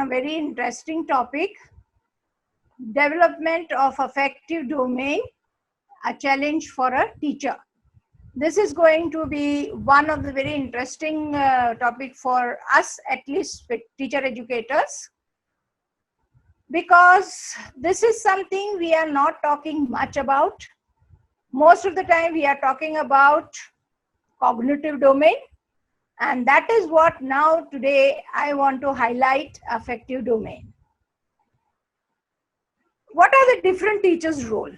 A very interesting topic, development of affective domain, a challenge for a teacher. This is going to be one of the very interesting topic for us, at least with teacher educators, because this is something we are not talking much about. Most of the time we are talking about cognitive domain, and that is what now today I want to highlight, affective domain. What are the different teachers' roles?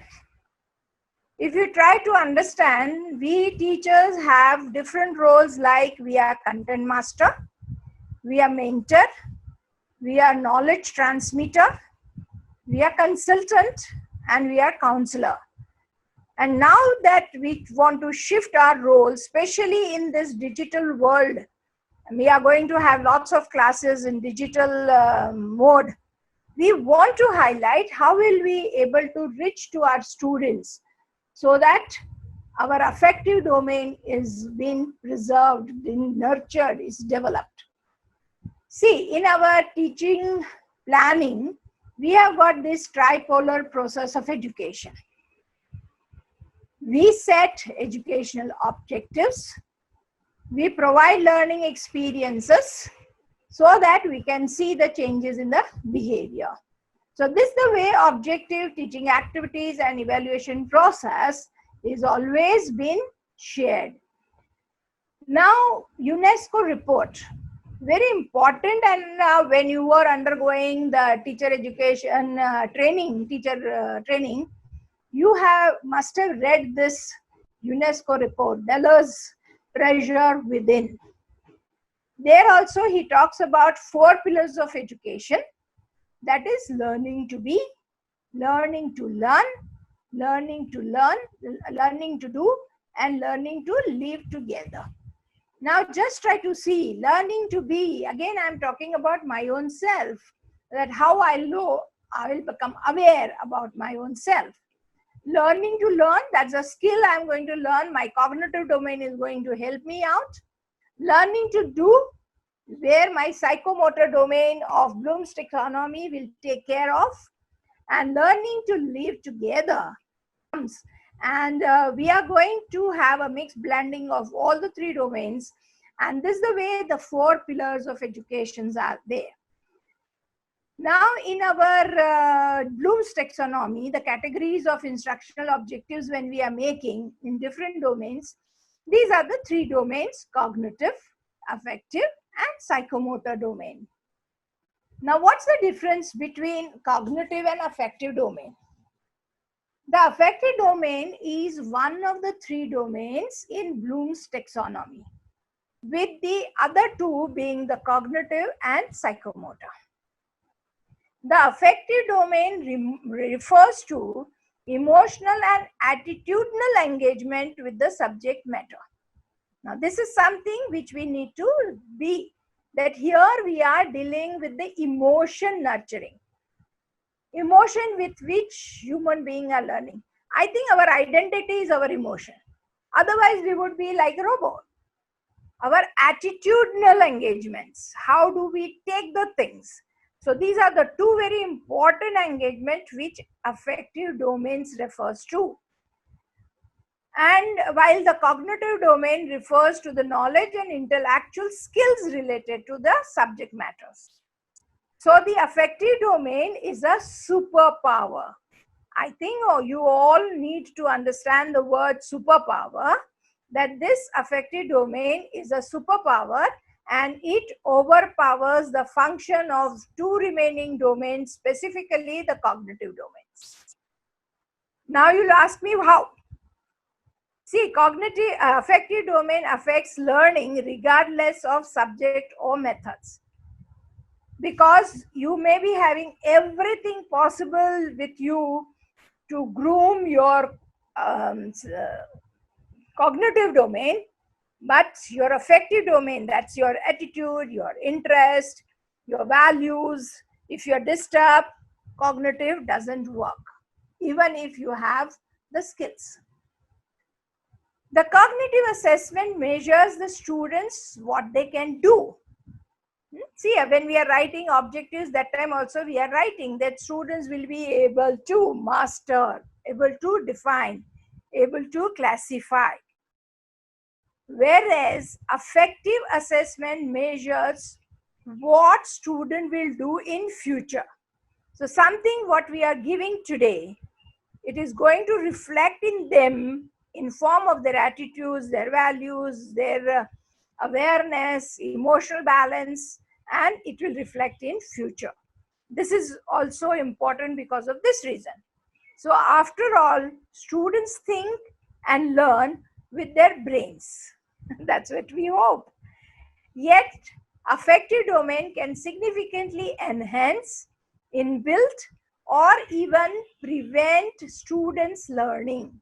If you try to understand, we teachers have different roles, like we are content master, we are mentor, we are knowledge transmitter, we are consultant, and we are counselor. And now that we want to shift our roles, especially in this digital world, we are going to have lots of classes in digital mode. We want to highlight how will we able to reach to our students so that our affective domain is being preserved, being nurtured, is developed. See, in our teaching planning, we have got this tripolar process of education. We set educational objectives, we provide learning experiences so that we can see the changes in the behavior. So this is the way objective teaching activities and evaluation process is always been shared. Now, UNESCO report, very important, and when you were undergoing the teacher education training, you must have read this UNESCO report, Delors Treasure Within. There also he talks about 4 pillars of education, that is learning to be, learning to learn, learning to learn, learning to do, and learning to live together. Now just try to see, learning to be, again I am talking about my own self, that how I know I will become aware about my own self. Learning to learn, that's a skill I am going to learn, my cognitive domain is going to help me out. Learning to do, where my psychomotor domain of Bloom's taxonomy will take care of, and learning to live together. And we are going to have a mixed blending of all the 3 domains, and this is the way the 4 pillars of education are there. Now in our Bloom's taxonomy, the categories of instructional objectives when we are making in different domains, these are the 3 domains: cognitive, affective, and psychomotor domain. Now what's the difference between cognitive and affective domain? The affective domain is one of the 3 domains in Bloom's taxonomy, with the other 2 being the cognitive and psychomotor. The affective domain refers to emotional and attitudinal engagement with the subject matter. Now this is something which we need to be, that here we are dealing with the emotion nurturing, emotion with which human beings are learning. I think our identity is our emotion, otherwise we would be like a robot. Our attitudinal engagements, how do we take the things? So these are the 2 very important engagements which affective domains refers to. And while the cognitive domain refers to the knowledge and intellectual skills related to the subject matters. So the affective domain is a superpower. I think you all need to understand the word superpower, that this affective domain is a superpower and it overpowers the function of 2 remaining domains, specifically the cognitive domains. Now you'll ask me how. See, cognitive affective domain affects learning regardless of subject or methods, because you may be having everything possible with you to groom your cognitive domain, but your affective domain, that's your attitude, your interest, your values, if you're disturbed, cognitive doesn't work, even if you have the skills. The cognitive assessment measures the students what they can do. See, when we are writing objectives, that time also we are writing that students will be able to master, able to define, able to classify. Whereas affective assessment measures what student will do in future. So something what we are giving today, it is going to reflect in them in form of their attitudes, their values, their awareness, emotional balance, and it will reflect in future. This is also important because of this reason. So after all, students think and learn with their brains. That's what we hope. Yet, affective domain can significantly enhance, inbuilt, or even prevent students' learning.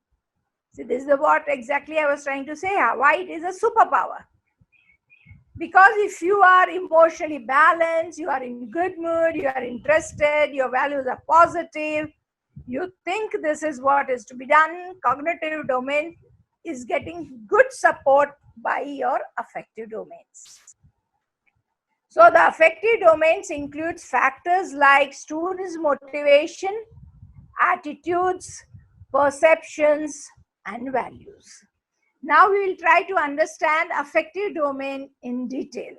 So this is what exactly I was trying to say, why it is a superpower. Because if you are emotionally balanced, you are in good mood, you are interested, your values are positive, you think this is what is to be done, cognitive domain is getting good support by your affective domains. So the affective domains includes factors like students' motivation, attitudes, perceptions, and values. Now we will try to understand affective domain in detail.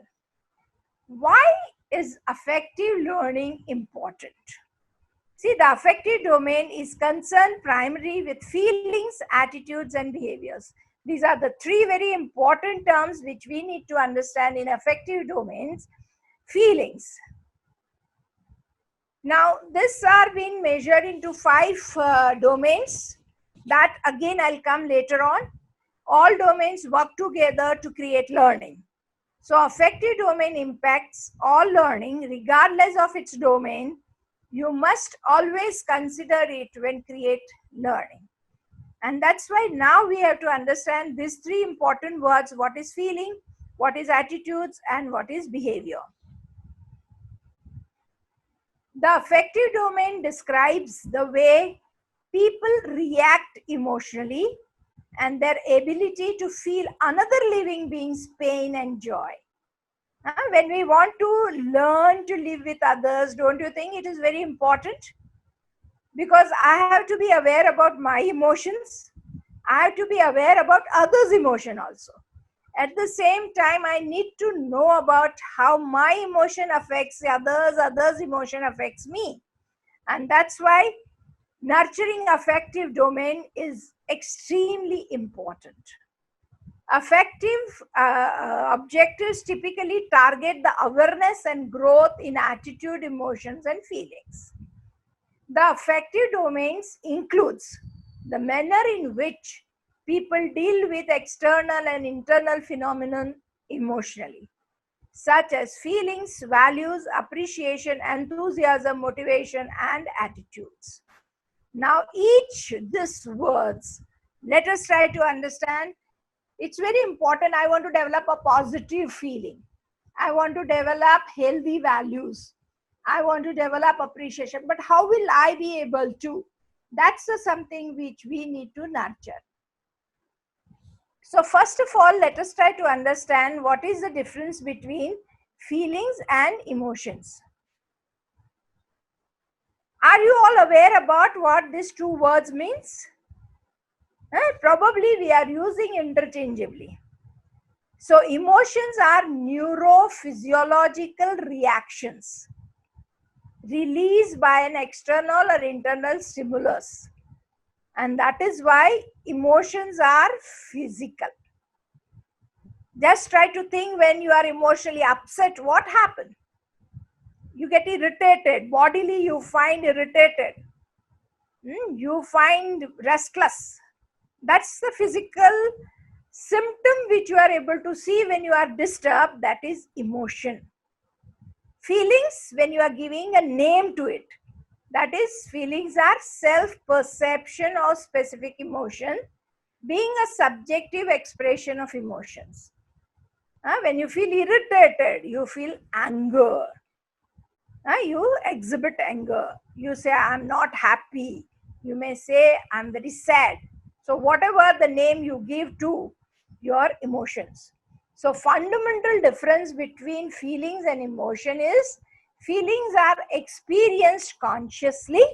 Why is affective learning important? See, the affective domain is concerned primarily with feelings, attitudes, and behaviors. These are the three very important terms which we need to understand in affective domains. Feelings. Now, this are being measured into 5 domains that again I'll come later on. All domains work together to create learning. So, affective domain impacts all learning regardless of its domain. You must always consider it when create learning. And that's why now we have to understand these 3 important words: what is feeling, what is attitudes, and what is behavior. The affective domain describes the way people react emotionally and their ability to feel another living being's pain and joy. When we want to learn to live with others, don't you think it is very important? Because I have to be aware about my emotions. I have to be aware about others' emotion also. At the same time, I need to know about how my emotion affects others, others' emotion affects me. And that's why nurturing affective domain is extremely important. Affective objectives typically target the awareness and growth in attitude, emotions, and feelings. The affective domains includes the manner in which people deal with external and internal phenomena emotionally, such as feelings, values, appreciation, enthusiasm, motivation, and attitudes. Now, each these words, let us try to understand. It's very important. I want to develop a positive feeling. I want to develop healthy values. I want to develop appreciation. But how will I be able to? That's something which we need to nurture. So, first of all, let us try to understand what is the difference between feelings and emotions. Are you all aware about what these 2 words means? Probably we are using interchangeably. So emotions are neurophysiological reactions released by an external or internal stimulus. And that is why emotions are physical. Just try to think when you are emotionally upset, what happened? You get irritated. Bodily, you find irritated. You find restless. That's the physical symptom which you are able to see when you are disturbed. That is emotion. Feelings, when you are giving a name to it, that is, feelings are self-perception of specific emotion, being a subjective expression of emotions. When you feel irritated, you feel anger. You exhibit anger. You say, I'm not happy. You may say, I'm very sad. So whatever the name you give to your emotions. So fundamental difference between feelings and emotion is feelings are experienced consciously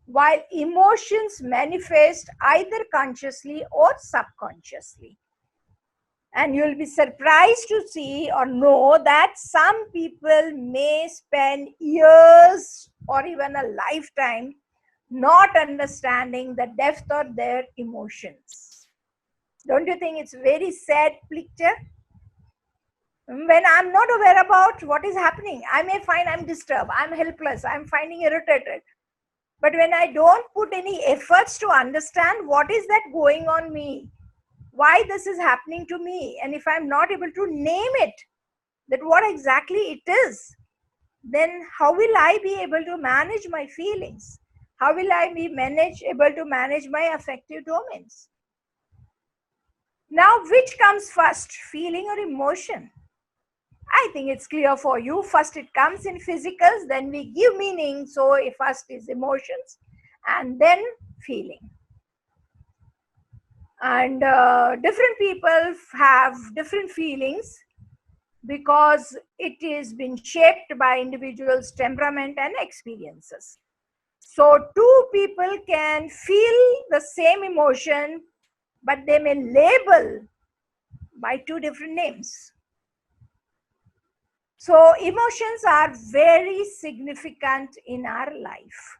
while emotions manifest either consciously or subconsciously. And you'll be surprised to see or know that some people may spend years or even a lifetime not understanding the depth of their emotions. Don't you think it's very sad picture? When I'm not aware about what is happening, I may find I'm disturbed, I'm helpless, I'm finding irritated. But when I don't put any efforts to understand what is that going on me, why this is happening to me, and if I'm not able to name it, that what exactly it is, then how will I be able to manage my feelings? How will I be able to manage my affective domains? Now, which comes first, feeling or emotion? I think it's clear for you. First, it comes in physicals, then we give meaning. So, first is emotions and then feeling. And different people have different feelings because it is been shaped by individuals' temperament and experiences. So, two people can feel the same emotion, but they may label by two different names. So emotions are very significant in our life.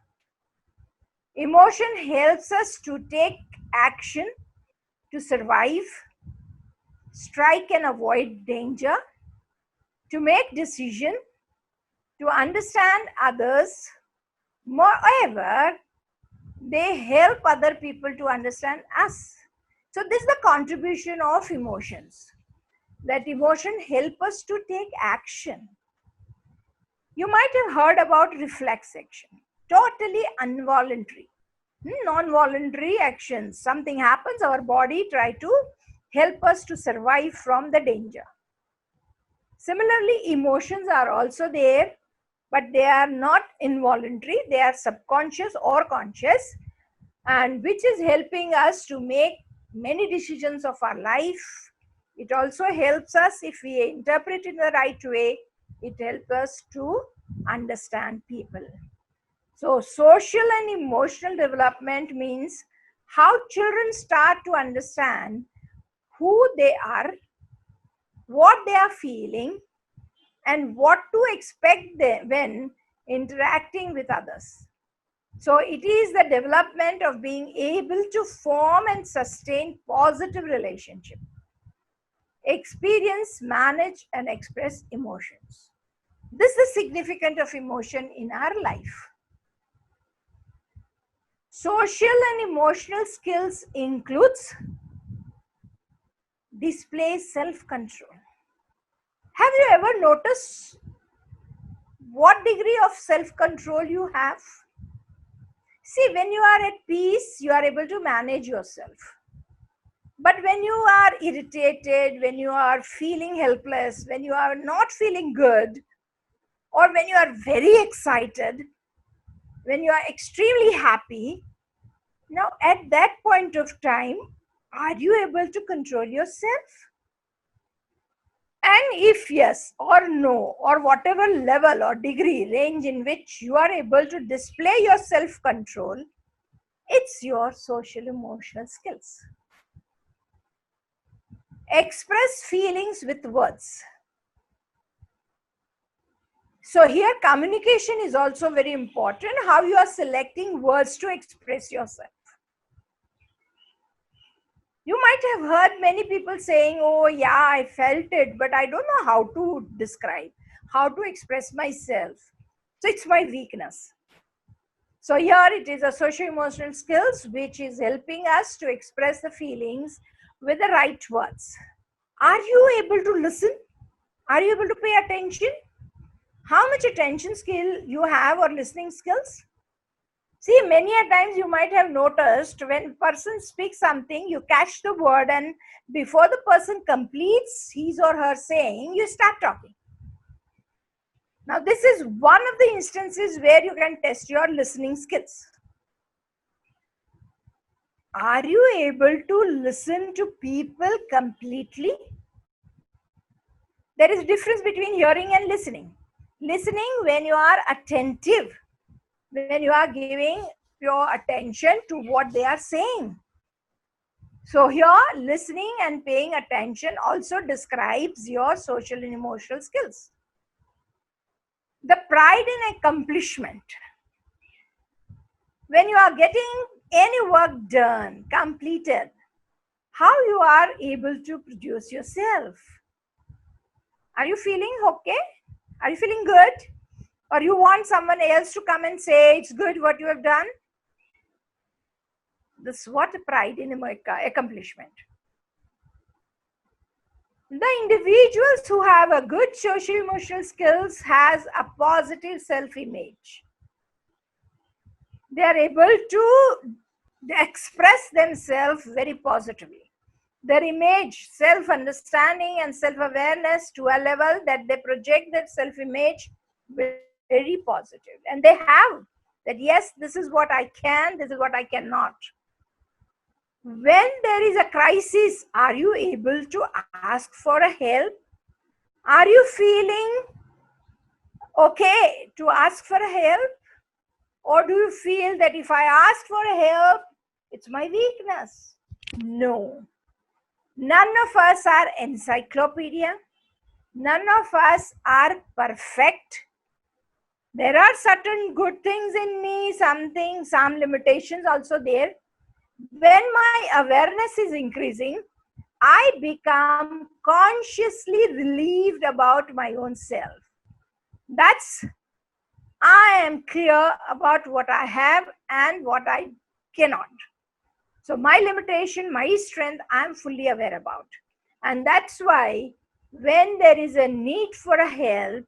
Emotion helps us to take action, to survive, strike and avoid danger, to make decision, to understand others. Moreover, they help other people to understand us. So this is the contribution of emotions. That emotion help us to take action. You might have heard about reflex action, totally involuntary, non-voluntary actions. Something happens, our body try to help us to survive from the danger. Similarly, emotions are also there, but they are not involuntary, they are subconscious or conscious, and which is helping us to make many decisions of our life. It also helps us, if we interpret in the right way, it helps us to understand people. So social and emotional development means how children start to understand who they are, what they are feeling, and what to expect when interacting with others. So it is the development of being able to form and sustain positive relationship, experience, manage, and express emotions. This is significant of emotion in our life. Social and emotional skills includes display self-control. Have you ever noticed what degree of self-control you have? See, when you are at peace, you are able to manage yourself. But when you are irritated, when you are feeling helpless, when you are not feeling good, or when you are very excited, when you are extremely happy, now at that point of time, are you able to control yourself? And if yes or no, or whatever level or degree range in which you are able to display your self-control, it's your social emotional skills. Express feelings with words. So here communication is also very important, how you are selecting words to express yourself. You might have heard many people saying, oh yeah, I felt it, but I don't know how to describe, how to express myself. So it's my weakness. So here it is a socio-emotional skills which is helping us to express the feelings with the right words. Are you able to listen? Are you able to pay attention? How much attention skill you have or listening skills? See, many a times you might have noticed when person speaks something, you catch the word, and before the person completes his or her saying, you start talking. Now, this is one of the instances where you can test your listening skills. Are you able to listen to people completely? There is difference between hearing and listening. Listening, when you are attentive, when you are giving your attention to what they are saying. So here, listening and paying attention also describes your social and emotional skills. The pride in accomplishment. When you are getting any work done, completed, how you are able to produce yourself. Are you feeling okay? Are you feeling good? Or you want someone else to come and say it's good what you have done? This is what pride in accomplishment. The individuals who have a good socio-emotional skills has a positive self-image. They are able to express themselves very positively. Their image, self-understanding and self-awareness to a level that they project their self-image very positive. And they have that, yes, this is what I can, this is what I cannot. When there is a crisis, are you able to ask for a help? Are you feeling okay to ask for a help? Or do you feel that if I ask for a help, it's my weakness? No. None of us are encyclopedia. None of us are perfect. There are certain good things in me, some limitations also there. When my awareness is increasing, I become consciously relieved about my own self. That's, I am clear about what I have and what I cannot. So my limitation, my strength, I'm fully aware about. And that's why when there is a need for a help,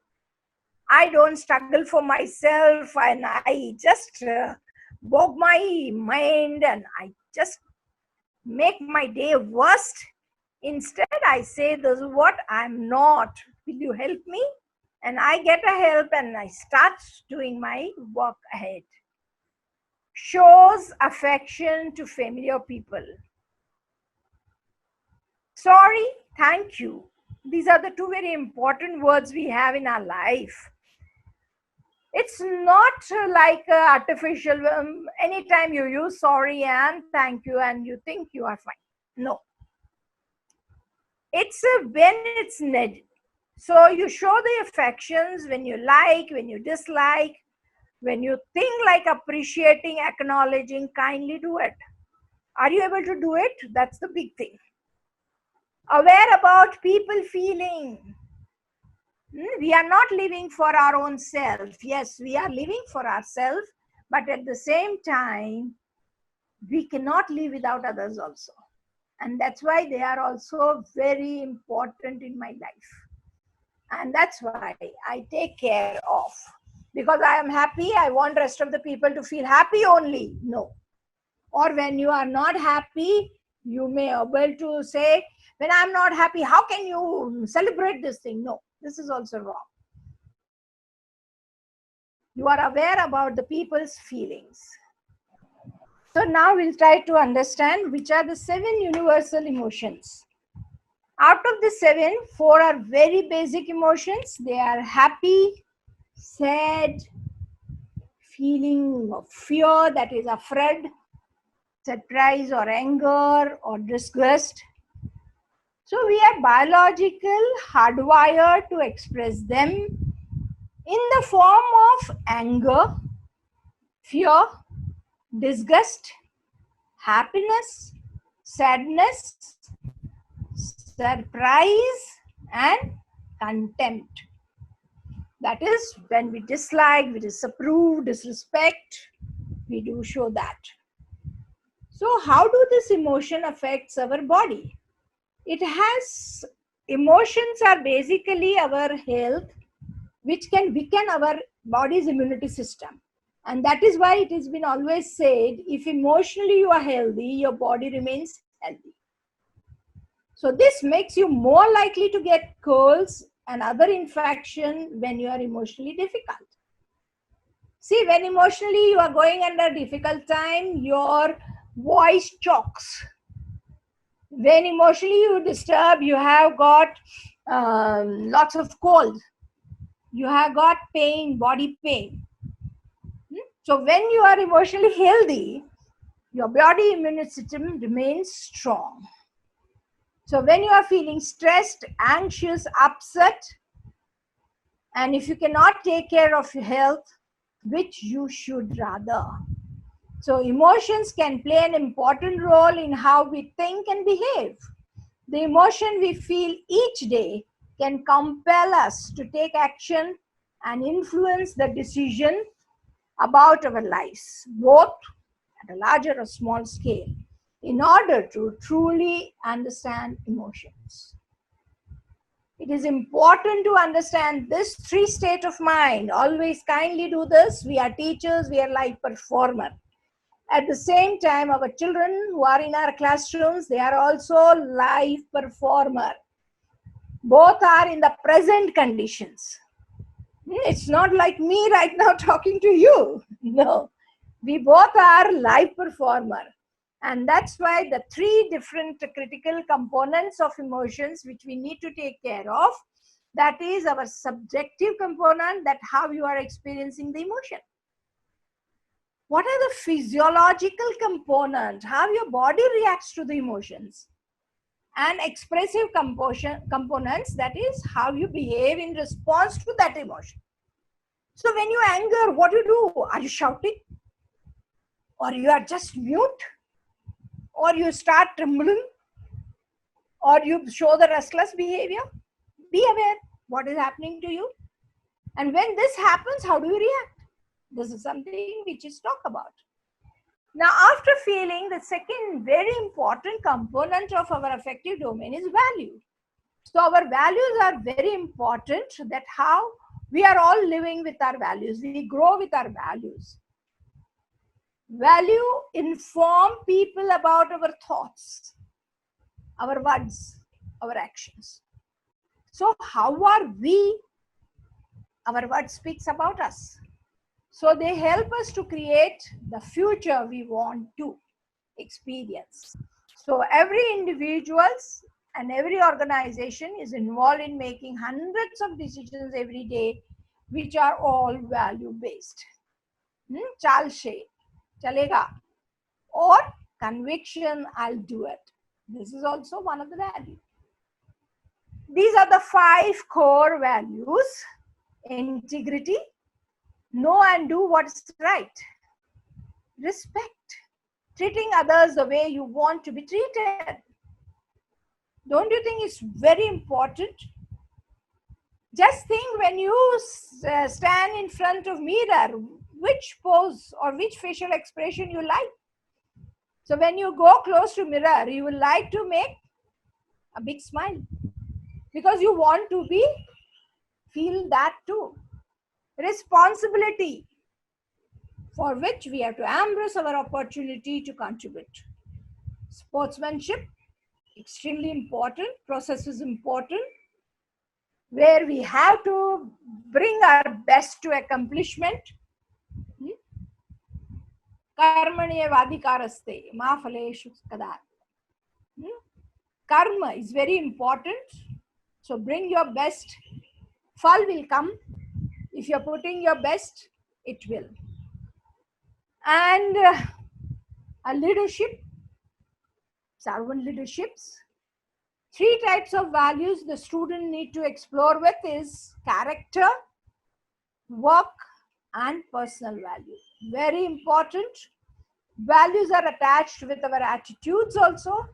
I don't struggle for myself and I just bog my mind and I just make my day worst. Instead, I say, this is what I'm not. Will you help me? And I get a help and I start doing my work ahead. Shows affection to familiar people. Sorry, thank you. These are the two very important words we have in our life. It's not like artificial, anytime you use sorry and thank you and you think you are fine. No. It's when it's needed. So you show the affections when you like, when you dislike, when you think like appreciating, acknowledging, kindly do it. Are you able to do it? That's the big thing. Aware about people feeling. We are not living for our own self. Yes, we are living for ourselves, but at the same time, we cannot live without others also. And that's why they are also very important in my life. And that's why I take care of. Because I am happy, I want rest of the people to feel happy only. No. Or when you are not happy, you may be able to say, when I'm not happy, how can you celebrate this thing? No, this is also wrong. You are aware about the people's feelings. So now we'll try to understand which are the 7 universal emotions. Out of the 7, 4 are very basic emotions. They are happy, sad, feeling of fear, that is afraid, surprise or anger or disgust. So we are biological, hardwired to express them in the form of anger, fear, disgust, happiness, sadness, surprise, and contempt. That is when we dislike, we disapprove, disrespect, we do show that. So how do this emotion affects our body? It has, emotions are basically our health, which can weaken our body's immunity system. And that is why it has been always said, if emotionally you are healthy, your body remains healthy. So this makes you more likely to get colds and other infection when you are emotionally difficult. See, when emotionally you are going under difficult time, your voice chokes. When emotionally you disturb, you have got lots of cold, you have got pain, body pain. So when you are emotionally healthy, your body immune system remains strong. So when you are feeling stressed, anxious, upset, and if you cannot take care of your health, which you should rather. So emotions can play an important role in how we think and behave. The emotion we feel each day can compel us to take action and influence the decision about our lives, both at a larger or small scale, in order to truly understand emotions. It is important to understand this three state of mind. Always kindly do this. We are teachers, we are live performer. At the same time, our children who are in our classrooms, they are also live performer. Both are in the present conditions. It's not like me right now talking to you. No, we both are live performer. And that's why the three different critical components of emotions which we need to take care of, that is our subjective component, that how you are experiencing the emotion. What are the physiological components, how your body reacts to the emotions? And expressive components, that is how you behave in response to that emotion. So when you anger, what do you do? Are you shouting? Or you are just mute? Or you start trembling? Or you show the restless behavior? Be aware what is happening to you. And when this happens, how do you react? This is something which is talked about. Now, after feeling, the second very important component of our affective domain is value. So our values are very important, that how we are all living with our values. We grow with our values. Value inform people about our thoughts, our words, our actions. So how are we? Our word speaks about us. So they help us to create the future we want to experience. So every individuals and every organization is involved in making hundreds of decisions every day, which are all value based. Chalse, chalega, or conviction, I'll do it. This is also one of the values. These are the 5 core values: integrity, know and do what's right, respect, treating others the way you want to be treated. Don't you think it's very important? Just think, when you stand in front of mirror, which pose or which facial expression you like. So when you go close to mirror, you will like to make a big smile because you want to be feel that too. Responsibility, for which we have to embrace our opportunity to contribute. Sportsmanship, extremely important. Process is important, where we have to bring our best to accomplishment. Karmanyevadikaraste, ma phaleshu kadar. Karma is very important. So bring your best. Phal will come. If you're putting your best, it will. And a leadership, servant leaderships. 3 types of values the student need to explore with is character, work, and personal value. Very important. Values are attached with our attitudes also.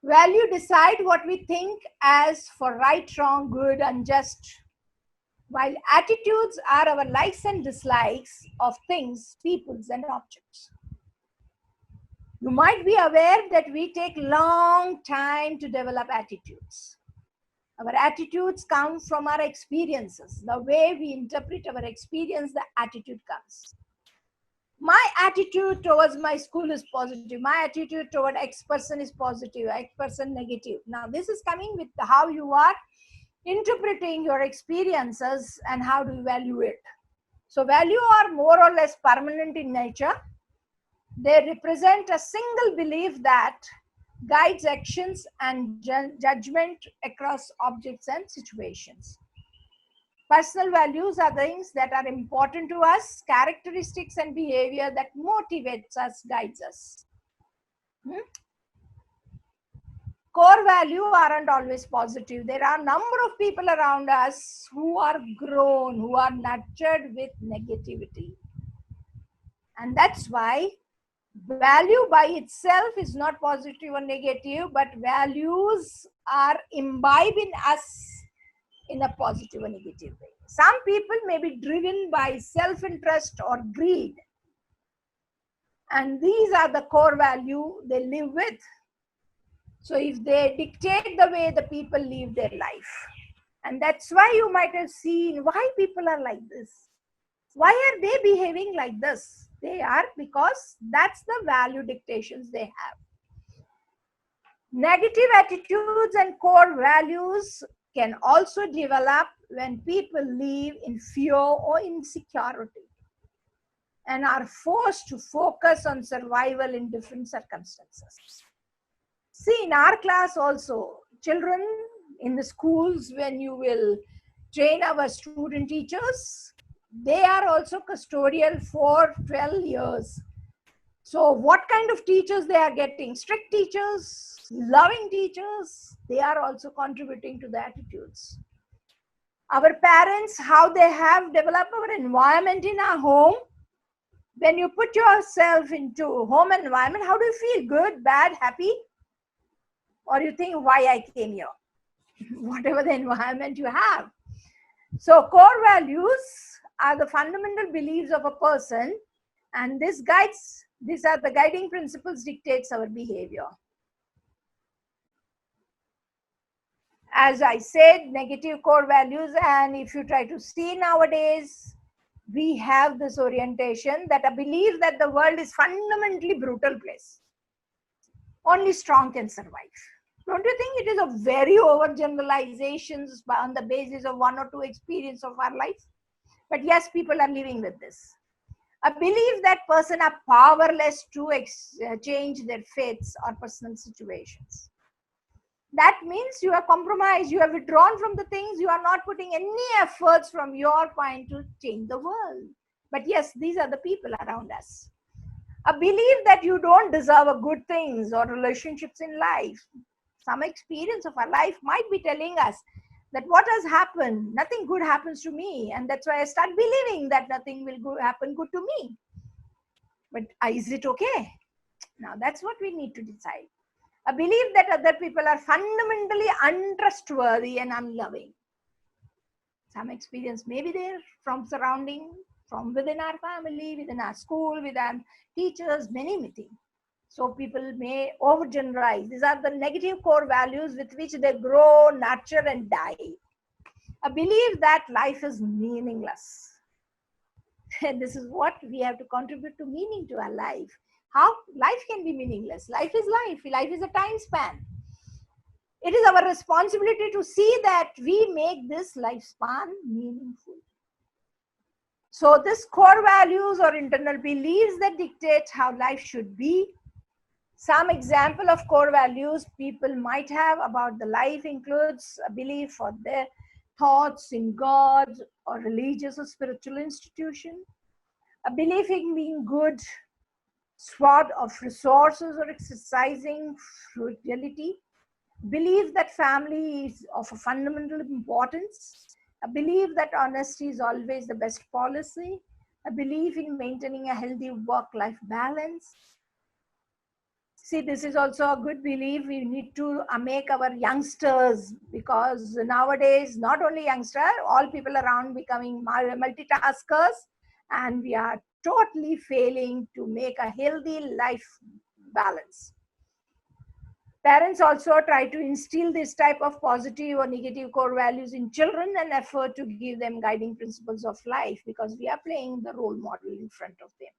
Value decide what we think as for right, wrong, good, unjust, while attitudes are our likes and dislikes of things, peoples, and objects. You might be aware that we take long time to develop attitudes. Our attitudes come from our experiences. The way we interpret our experience, the attitude comes. My attitude towards my school is positive. My attitude toward X person is positive, X person negative. Now this is coming with how you are interpreting your experiences and how do you value it. So value are more or less permanent in nature. They represent a single belief that guides actions and judgment across objects and situations. Personal values are things that are important to us, characteristics and behavior that motivates us, guides us. Core value aren't always positive. There are a number of people around us who are grown, who are nurtured with negativity. And that's why value by itself is not positive or negative, but values are imbibed in us in a positive or negative way. Some people may be driven by self-interest or greed. And these are the core value they live with. So if they dictate the way the people live their life, and that's why you might have seen why people are like this. Why are they behaving like this? They are because that's the value dictations they have. Negative attitudes and core values can also develop when people live in fear or insecurity and are forced to focus on survival in different circumstances. See, in our class also, children in the schools, when you will train our student teachers, they are also custodial for 12 years. So what kind of teachers they are getting? Strict teachers, loving teachers, they are also contributing to the attitudes. Our parents, how they have developed our environment in our home. When you put yourself into home environment, how do you feel? Good, bad, happy? Or you think, why I came here? Whatever the environment you have. So core values are the fundamental beliefs of a person, and these are the guiding principles dictates our behavior. As I said, negative core values, and if you try to see nowadays, we have this orientation that a belief that the world is fundamentally brutal place. Only strong can survive. Don't you think it is a very overgeneralizations on the basis of one or two experience of our life? But yes, people are living with this. A belief that person are powerless to change their fates or personal situations. That means you are compromised, you have withdrawn from the things, you are not putting any efforts from your point to change the world. But yes, these are the people around us. A belief that you don't deserve a good things or relationships in life. Some experience of our life might be telling us that what has happened, nothing good happens to me, and that's why I start believing that nothing will happen good to me. But is it okay? Now that's what we need to decide. A belief that other people are fundamentally untrustworthy and unloving. Some experience may be there from surrounding, from within our family, within our school, with our teachers, many things. So people may overgeneralize. These are the negative core values with which they grow, nurture, and die. A belief that life is meaningless. And this is what we have to contribute to meaning to our life. How life can be meaningless? Life is life. Life is a time span. It is our responsibility to see that we make this lifespan meaningful. So this core values or internal beliefs that dictate how life should be. Some example of core values people might have about the life includes a belief for their thoughts in God or religious or spiritual institution, a belief in being good, sword of resources or exercising frugality, belief that family is of a fundamental importance, a belief that honesty is always the best policy, a belief in maintaining a healthy work-life balance. See, this is also a good belief. We need to make our youngsters, because nowadays, not only youngster, all people around becoming multitaskers, and we are totally failing to make a healthy life balance. Parents also try to instill this type of positive or negative core values in children and effort to give them guiding principles of life, because we are playing the role model in front of them.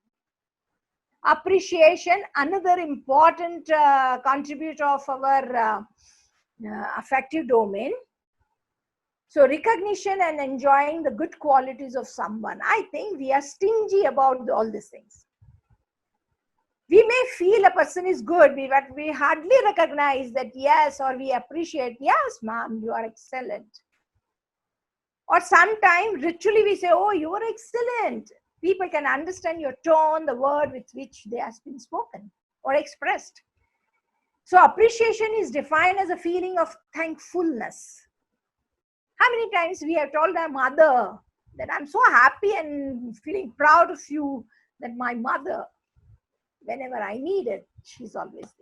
Appreciation, another important contributor of our affective domain. So recognition and enjoying the good qualities of someone. I think we are stingy about all these things. We may feel a person is good, but we hardly recognize that yes, or we appreciate, yes, ma'am, you are excellent. Or sometimes ritually we say, oh, you are excellent. People can understand your tone, the word with which they have been spoken or expressed. So appreciation is defined as a feeling of thankfulness. How many times we have told our mother that I'm so happy and feeling proud of you, that my mother, whenever I need it, she's always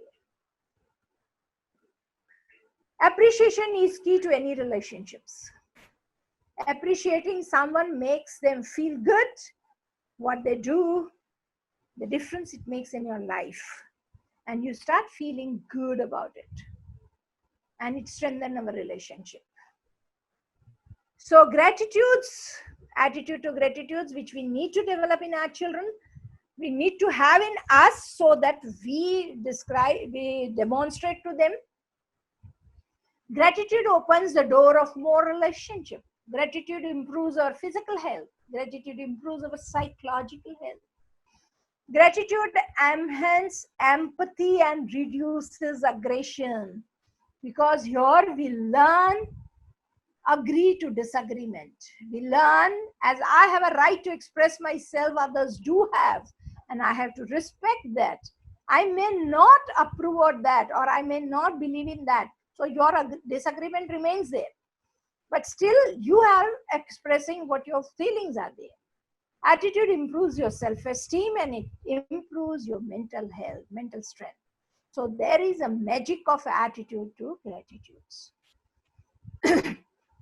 there. Appreciation is key to any relationships. Appreciating someone makes them feel good, what they do, the difference it makes in your life. And you start feeling good about it. And it strengthens our relationship. So gratitudes, attitude to gratitudes, which we need to develop in our children, we need to have in us so that we demonstrate to them. Gratitude opens the door of more relationship. Gratitude improves our physical health. Gratitude improves our psychological health. Gratitude enhances empathy and reduces aggression, because here we learn agree to disagreement. We learn, as I have a right to express myself, others do have, and I have to respect that. I may not approve of that, or I may not believe in that. So your disagreement remains there. But still, you are expressing what your feelings are there. Attitude improves your self-esteem and it improves your mental health, mental strength. So there is a magic of attitude to gratitudes.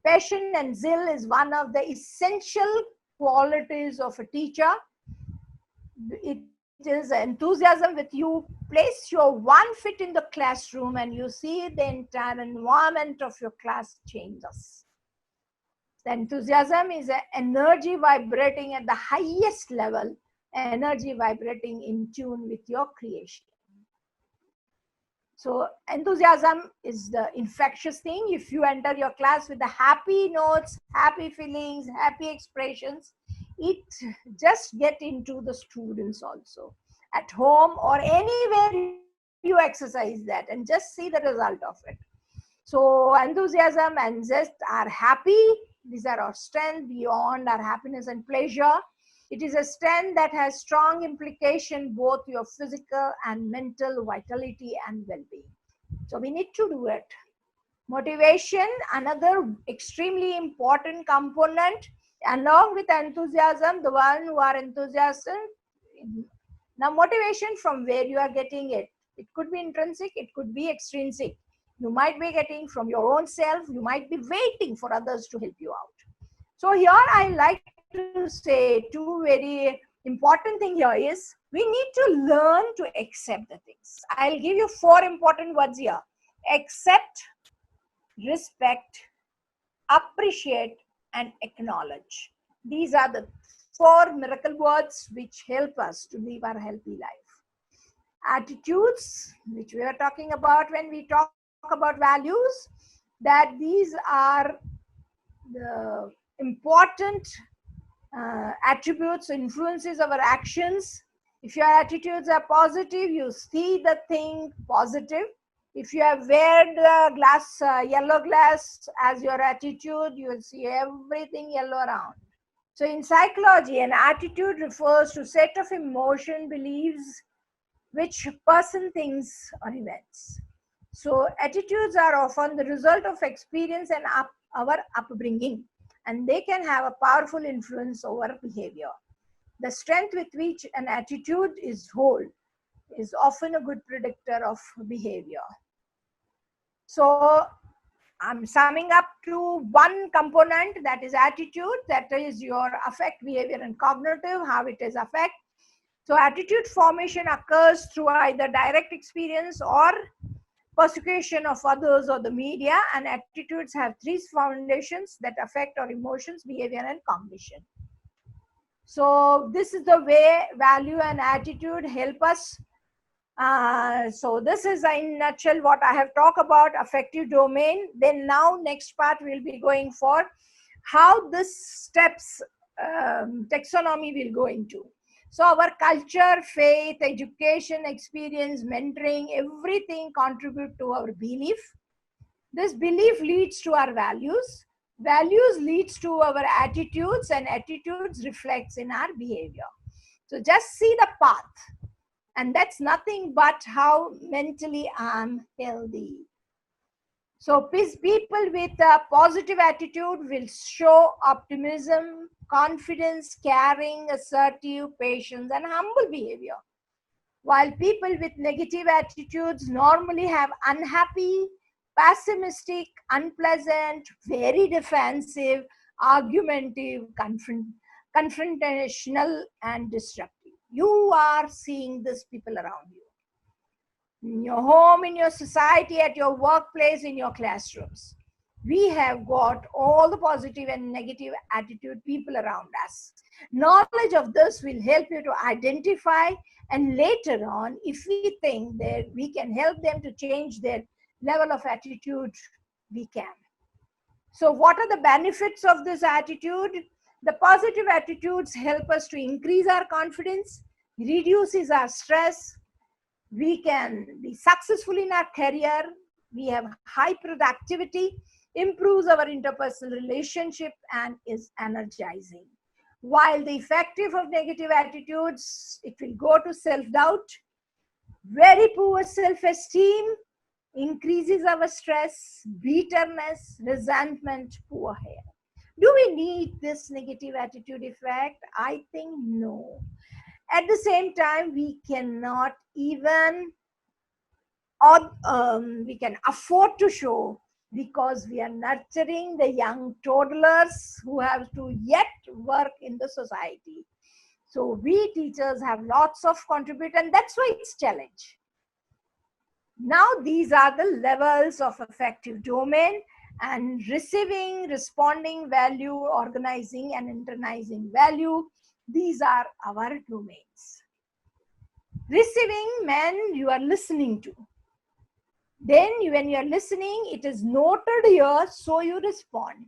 Passion and zeal is one of the essential qualities of a teacher. It is enthusiasm with you. Place your one foot in the classroom and you see the entire environment of your class changes. The enthusiasm is an energy vibrating at the highest level, energy vibrating in tune with your creation. So enthusiasm is the infectious thing. If you enter your class with the happy notes, happy feelings, happy expressions, it just get into the students also. At home or anywhere you exercise that and just see the result of it. So enthusiasm and zest are happy. These are our strength beyond our happiness and pleasure. It is a strength that has strong implication both your physical and mental vitality and well-being. So we need to do it. Motivation, another extremely important component. Along with enthusiasm, the one who are enthusiastic. Now motivation, from where you are getting it. It could be intrinsic, it could be extrinsic. You might be getting from your own self, you might be waiting for others to help you out. So here I like to say two very important thing here is we need to learn to accept the things. I'll give you 4 important words here. Accept, respect, appreciate, and acknowledge. These are the 4 miracle words which help us to live our healthy life. Attitudes, which we are talking about when we talk about values, that these are the important attributes, influences our actions. If your attitudes are positive, you see the thing positive. If you have wear the glass, yellow glass as your attitude, you will see everything yellow around. So in psychology, an attitude refers to set of emotion, beliefs, which person thinks or events. So attitudes are often the result of experience and our upbringing, and they can have a powerful influence over behavior. The strength with which an attitude is held is often a good predictor of behavior. So I'm summing up to one component, that is attitude, that is your affect, behavior, and cognitive, how it is affect. So attitude formation occurs through either direct experience or persecution of others or the media, and attitudes have 3 foundations that affect our emotions, behavior, and cognition. So this is the way value and attitude help us. So this is in a nutshell what I have talked about affective domain. Then now next part we'll be going for how this steps taxonomy will go into. So our culture, faith, education, experience, mentoring, everything contribute to our belief. This belief leads to our values. Values leads to our attitudes, and attitudes reflects in our behavior. So just see the path, and that's nothing but how mentally I'm healthy. So people with a positive attitude will show optimism, confidence, caring, assertive, patience, and humble behavior. While people with negative attitudes normally have unhappy, pessimistic, unpleasant, very defensive, argumentative, confrontational, and disruptive. You are seeing these people around you. In your home, in your society, at your workplace, in your classrooms. We have got all the positive and negative attitude people around us. Knowledge of this will help you to identify, and later on, if we think that we can help them to change their level of attitude, we can. So what are the benefits of this attitude? The positive attitudes help us to increase our confidence, reduces our stress, we can be successful in our career, we have high productivity, improves our interpersonal relationship, and is energizing. While the effective of negative attitudes, it will go to self-doubt, very poor self-esteem, increases our stress, bitterness, resentment, poor health. Do we need this negative attitude effect? I think no. At the same time, we cannot even, or we can afford to show, because we are nurturing the young toddlers who have to yet work in the society. So we teachers have lots of contribute, and that's why it's challenge. Now these are the levels of affective domain: and receiving, responding, value, organizing, and internalizing value. These are our domains. Receiving, man, you are listening to. Then when you are listening, it is noted here, so you respond.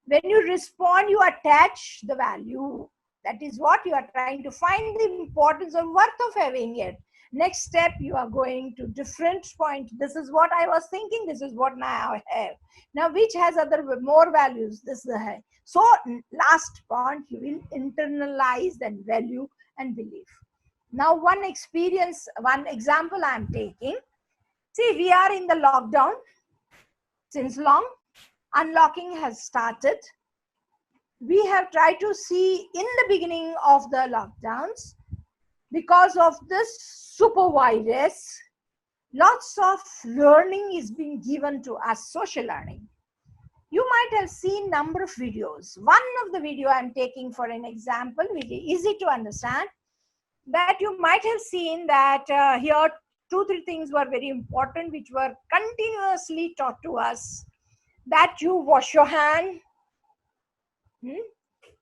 When you respond, you attach the value. That is what you are trying to find the importance or worth of having it. Next step, you are going to different point. This is what I was thinking. This is what now I have. Now, which has other more values? This is the high. So last point, you will internalize that value and belief. Now, one example I am taking. See, we are in the lockdown since long. Unlocking has started. We have tried to see in the beginning of the lockdowns, because of this super virus, lots of learning is being given to us, social learning. You might have seen number of videos. One of the video I'm taking for an example, which is easy to understand, that you might have seen that here 2-3 things were very important, which were continuously taught to us: that you wash your hand,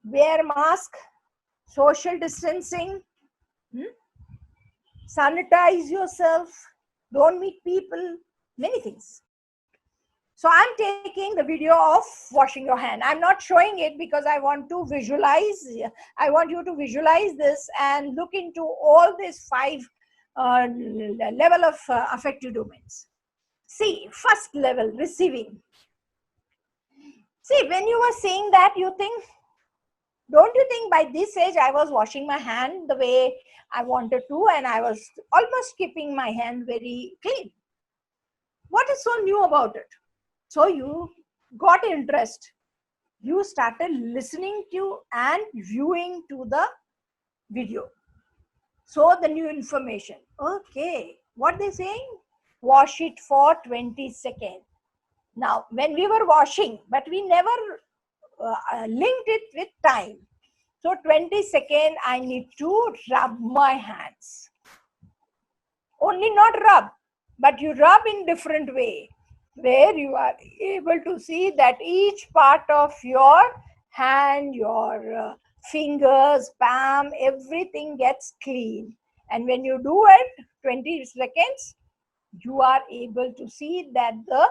wear mask, social distancing, sanitize yourself, don't meet people, many things. So I'm taking the video of washing your hand. I'm not showing it because I want to visualize. I want you to visualize this and look into all these 5 level of affective domains. See, first level, receiving. See, when you were saying that, you think, don't you think by this age I was washing my hand the way I wanted to, and I was almost keeping my hand very clean? What is so new about it? So you got interest. You started listening to and viewing to the video. So the new information. Okay, what they saying? Wash it for 20 seconds. Now, when we were washing, but we never linked it with time. So 20 seconds, I need to rub my hands. Only not rub, but you rub in different way, where you are able to see that each part of your hand, your fingers, palm, everything gets clean. And when you do it 20 seconds, you are able to see that the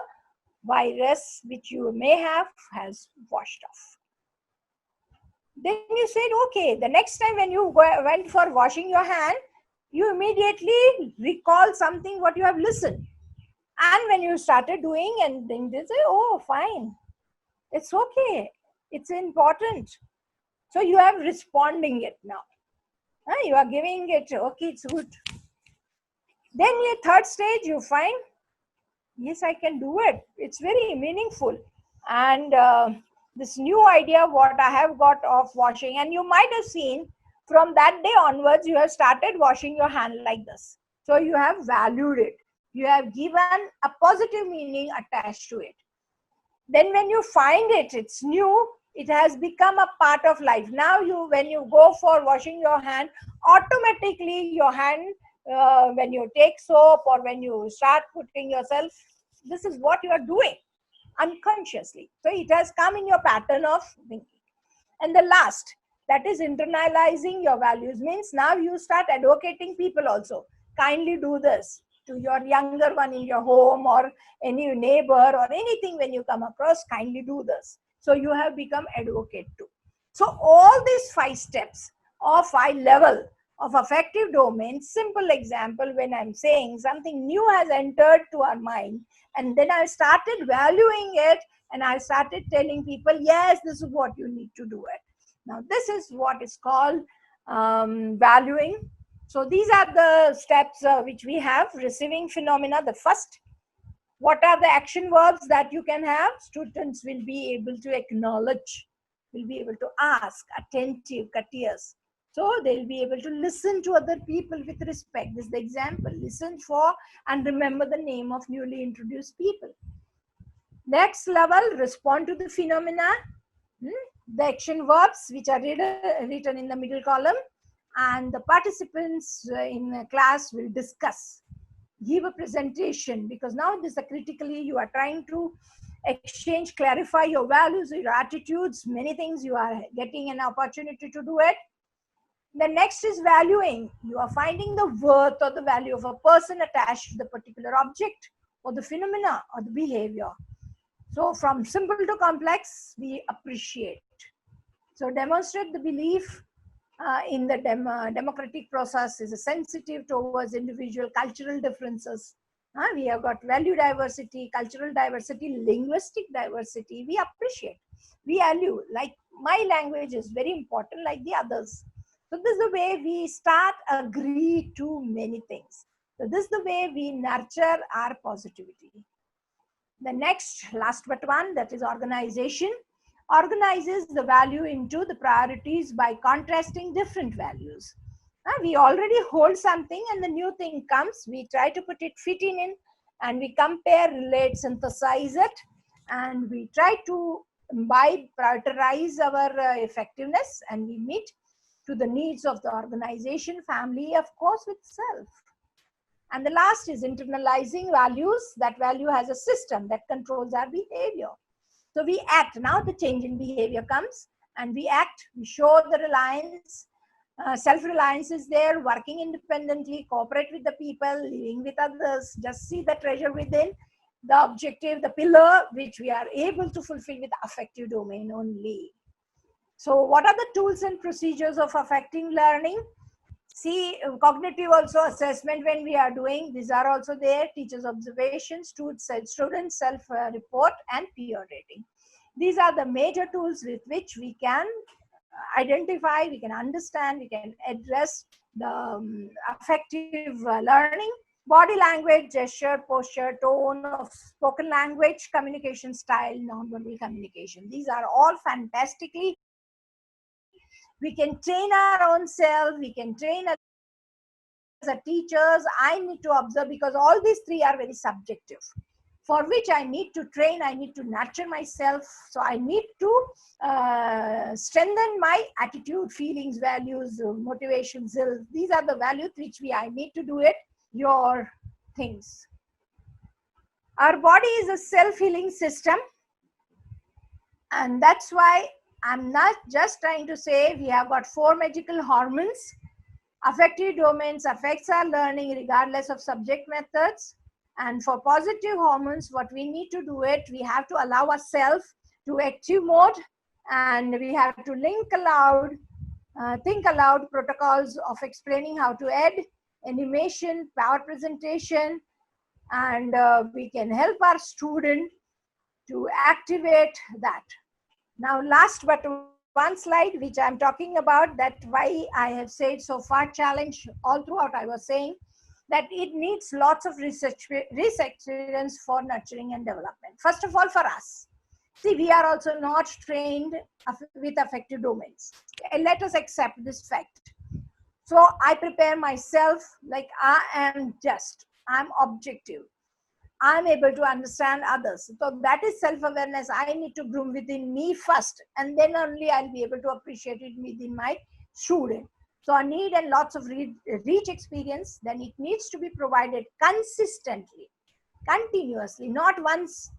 virus which you may have has washed off. Then you said, okay, the next time when you went for washing your hand, you immediately recall something what you have listened. And when you started doing, and then they say, oh, fine, it's okay, it's important. So you are responding it now. You are giving it, okay, it's good. Then your third stage, you find, yes, I can do it. It's very meaningful. And this new idea, what I have got of washing, and you might have seen from that day onwards, you have started washing your hand like this. So you have valued it. You have given a positive meaning attached to it. Then when you find it, it's new, it has become a part of life. Now you, when you go for washing your hand, automatically your hand, when you take soap or when you start putting yourself, this is what you are doing unconsciously. So it has come in your pattern of thinking. And the last, that is internalizing your values, means now you start advocating people also. Kindly do this to your younger one in your home or any neighbor or anything when you come across, kindly do this. So you have become advocate too. So all these 5 steps or 5 level of affective domain, simple example, when I'm saying something new has entered to our mind, and then I started valuing it, and I started telling people, yes, this is what you need to do it. Now, this is what is called valuing. So these are the steps which we have. Receiving phenomena, the first. What are the action verbs that you can have? Students will be able to acknowledge, will be able to ask, attentive, courteous. So they'll be able to listen to other people with respect. This is the example. Listen for and remember the name of newly introduced people. Next level, respond to the phenomena. The action verbs which are written in the middle column, and the participants in a class will discuss, give a presentation, because now this is critically you are trying to exchange, clarify your values, your attitudes, many things. You are getting an opportunity to do it. The next is valuing. You are finding the worth or the value of a person attached to the particular object or the phenomena or the behavior. So from simple to complex, we appreciate. So demonstrate the belief in the democratic process is sensitive towards individual cultural differences. We have got value diversity, cultural diversity, linguistic diversity. We appreciate, we value. Like my language is very important, like the others. So this is the way we start agree to many things. So this is the way we nurture our positivity. The next, last but one, that is organization. Organizes the value into the priorities by contrasting different values. We already hold something and the new thing comes, we try to put it fit in, and we compare, relate, synthesize it, and we try to imbibe, prioritize our effectiveness, and we meet to the needs of the organization, family, of course, with self. And the last is internalizing values. That value has a system that controls our behavior. So we act. Now the change in behavior comes and we act. We show the reliance. Self-reliance is there, working independently, cooperate with the people, living with others, just see the treasure within, the objective, the pillar, which we are able to fulfill with affective domain only. So what are the tools and procedures of affecting learning? See, cognitive also assessment when we are doing, these are also there, teachers' observations, student self-report, and peer rating. These are the major tools with which we can identify, we can understand, we can address the affective learning. Body language, gesture, posture, tone of spoken language, communication style, non-verbal communication. These are all fantastically, we can train our own self, we can train as a teachers. I need to observe, because all these 3 are very subjective, for which I need to train, I need to nurture myself. So I need to strengthen my attitude, feelings, values, motivation, zeal. These are the values which I need to do it, your things. Our body is a self-healing system, and that's why I'm not just trying to say we have got 4 magical hormones. Affective domains affects our learning regardless of subject methods. And for positive hormones, what we need to do it, we have to allow ourselves to active mode, and we have to think aloud protocols of explaining how to add animation, power presentation, and we can help our student to activate that. Now, last but one slide, which I'm talking about, that why I have said so far challenge all throughout. I was saying that it needs lots of research experience for nurturing and development. First of all, for us, see, we are also not trained with affective domains. Let us accept this fact. So I prepare myself like I'm objective. I'm able to understand others. So that is self-awareness. I need to groom within me first, and then only I'll be able to appreciate it within my student. So I need and lots of rich experience. Then it needs to be provided consistently, continuously, not once,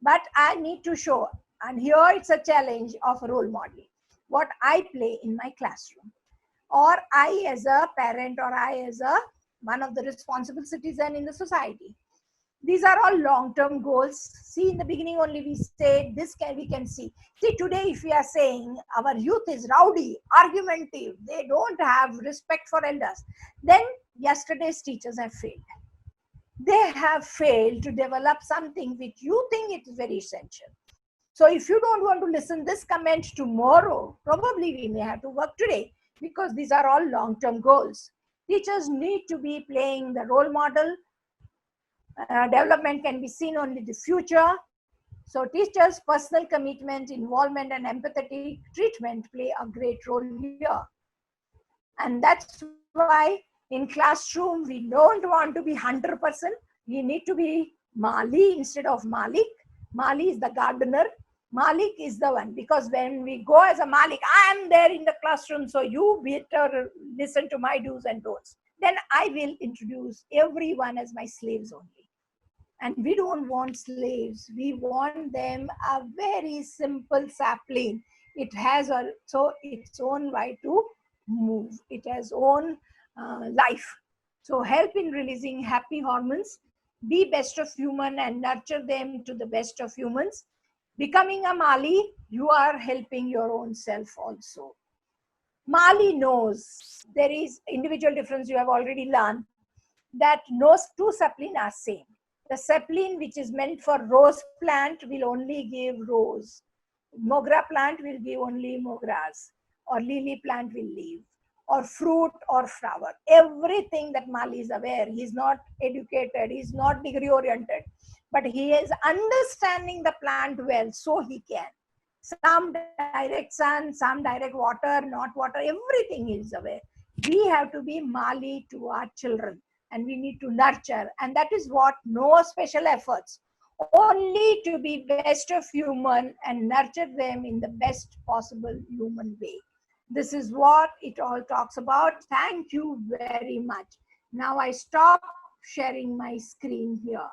but I need to show. And here it's a challenge of role modeling. What I play in my classroom, or I as a parent, or I as a one of the responsible citizen in the society. These are all long-term goals. See, in the beginning only we say this we can see. See, today if we are saying our youth is rowdy, argumentative, they don't have respect for elders, then yesterday's teachers have failed. They have failed to develop something which you think it is very essential. So if you don't want to listen this comment tomorrow, probably we may have to work today, because these are all long-term goals. Teachers need to be playing the role model. Development can be seen only the future. So teachers' personal commitment, involvement, and empathetic treatment play a great role here. And that's why in classroom, we don't want to be 100%. We need to be Mali instead of Malik. Mali is the gardener. Malik is the one, because when we go as a Malik, I am there in the classroom, so you better listen to my do's and don'ts. Then I will introduce everyone as my slaves only. And we don't want slaves. We want them a very simple sapling. It has also its own right to move. It has own life. So help in releasing happy hormones. Be best of human and nurture them to the best of humans. Becoming a Mali, you are helping your own self also. Mali knows there is individual difference. You have already learned that no two sapling are same. The sapling which is meant for rose plant will only give rose. Mogra plant will give only mogras, or lily plant will leave, or fruit or flower. Everything that Mali is aware. He is not educated, he is not degree oriented, but he is understanding the plant well, so he can. Some direct sun, some direct water, not water, everything he is aware. We have to be Mali to our children, and we need to nurture, and that is what no special efforts, only to be best of human and nurture them in the best possible human way. This is what it all talks about. Thank you very much. Now I stop sharing my screen here.